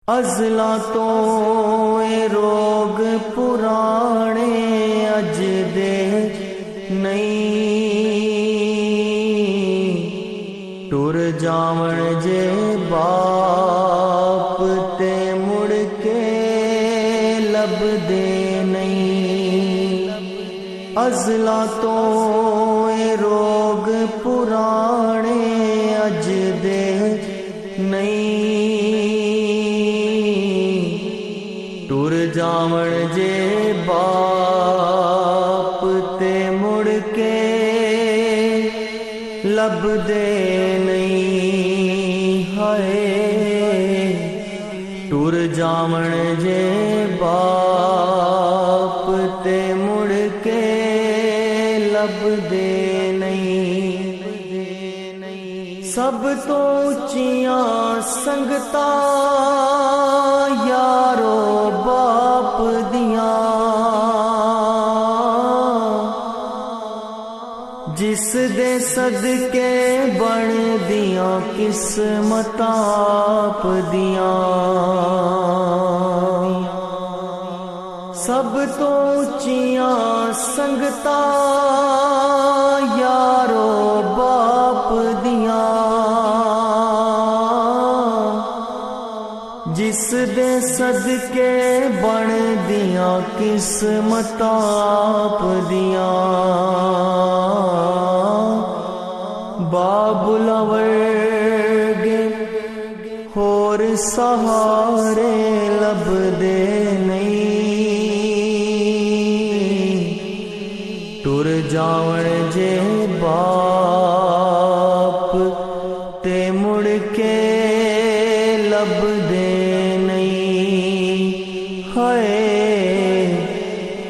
अज़ला तो ए रोग पुराने अज दे नहीं, टुर जावण जे बाप ते मुड़ के लभदे नहीं। अज़ला तो ए रोग पुराने अज दे नहीं, टुर जावण जे बाप ते मुड़ के लभदे नहीं। हाय टुर जावण जे बाप ते मुड़ के लभदे नहीं। सब तो ऊंचियां संगता यारो बाप दियां, जिस दे सदके बन दियां किस्मत आप दियां। सब तो ऊंचियां संगता यारो बाप दियां, जिस दे सदके बन दियां किस्मत आप दियां। बाबुल वर्गे होर सहारे लभदे नहीं, टुर जावण जे बाप ते मुड़ के लभदे नहीं। हाय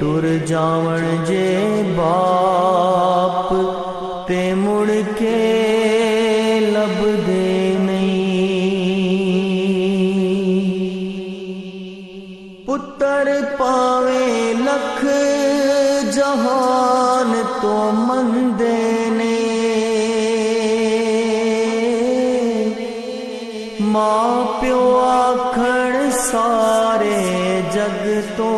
टुर जावण जे बाप ते मुड़ के लभदे नहीं। पुत्र पावे लख जहान तो मंदे ने, मां प्यो आखण सारे जग तो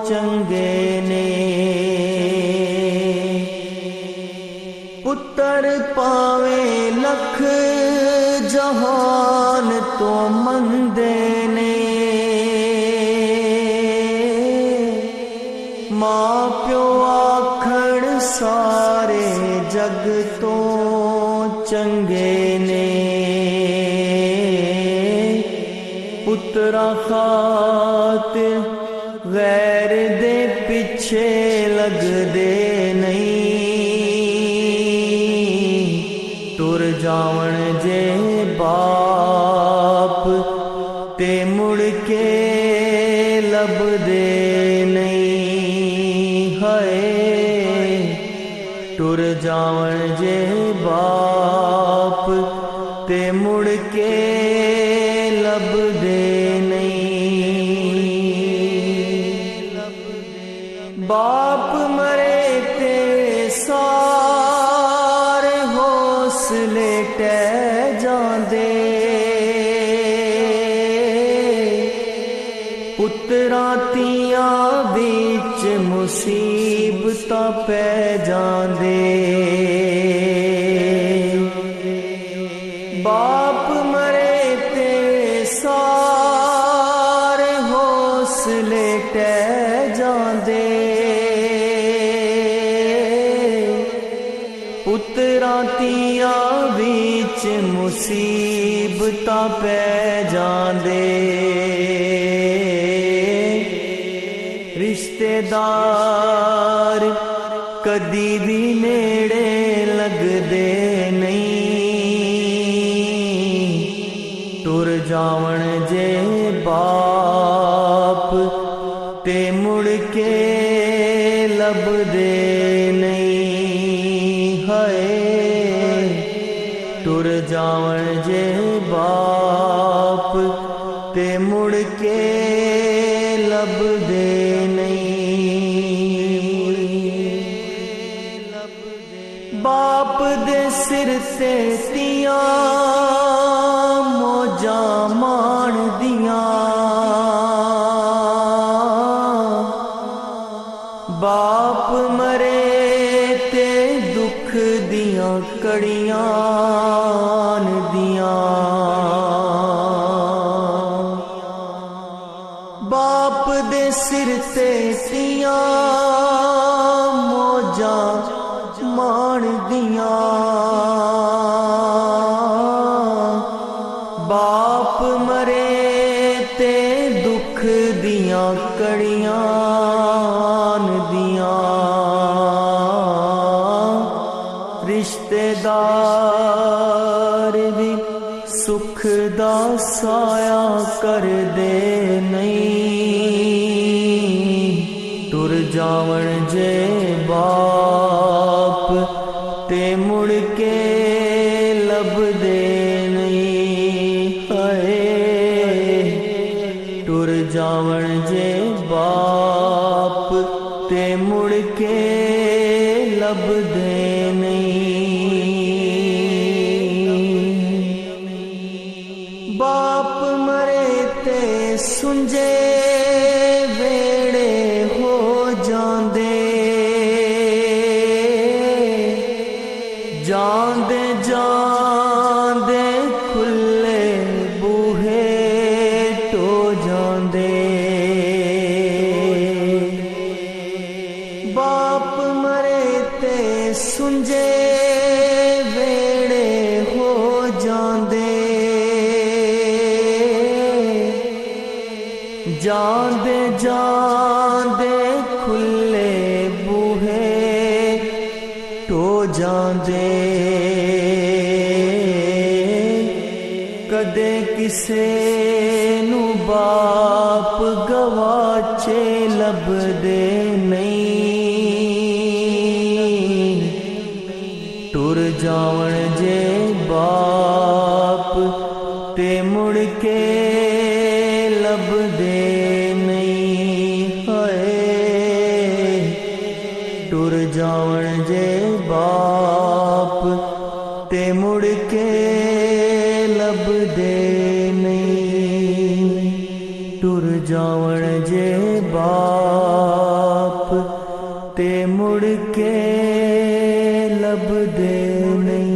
चंगे ने। पुत्र पावे लख जहान तो मंदे ने, मां प्यो आखण सारे जग तो चंगे ने। पुत्रा खातिर गैर दे पिछे लगदे नहीं, टुर जावण जे बाप ते मुड़ के लभदे नहीं। हाय टुर जावण जे बाप ते मुड़ के लभदे नहीं। बाप मरे ते सारे हौसले टह जांदे, पुत्तरां तियां बिच मुसीबतां पै जांदे। बाप मरे ते सारे हौसले टह जांदे, पुत्तरां तियां बिच मुसीबतां पै जांदे। रिश्तेदार कदी भी नेड़े लगदे नहीं, टुर जावण जे बाप ते मुड़ के लभदे नहीं। हाय टुर जावण जे बाप ते मुड़ के लभदे नहीं। बाप दे सिर ते तियां मौजां माण दियां, बाप मरे ते दुख दियां कड़ियां दियां। बाप दे सिर ते तियां मौजां मान दियां, बाप मरे ते दुख दियां कड़ियां दियां। रिश्तेदार भी सुख दा साया कर दे नहीं, टुर जावण जे बाप ते मुड़ के लभदे नहीं। हाय टुर जावण जे बाप ते मुड़ के लभदे नहीं। बाप मरे ते सुंजे वेड़े हो जांदे, जांदे जांदे खुले बूहे टो जांदे। बाप मरे ते सुंजे वेड़े हो जांदे, जांदे जांदे खुले बूहे टो जांदे। कदे किसे नू बाप गवाचे लभदे नहीं, टुर जावण जे बाप ते मुड़ के लभदे नहीं। हाय टुर जावण जे बाप ते मुड़ के लभदे नहीं, टुर जावण जे बाप ते मुड़ के लभदे नहीं।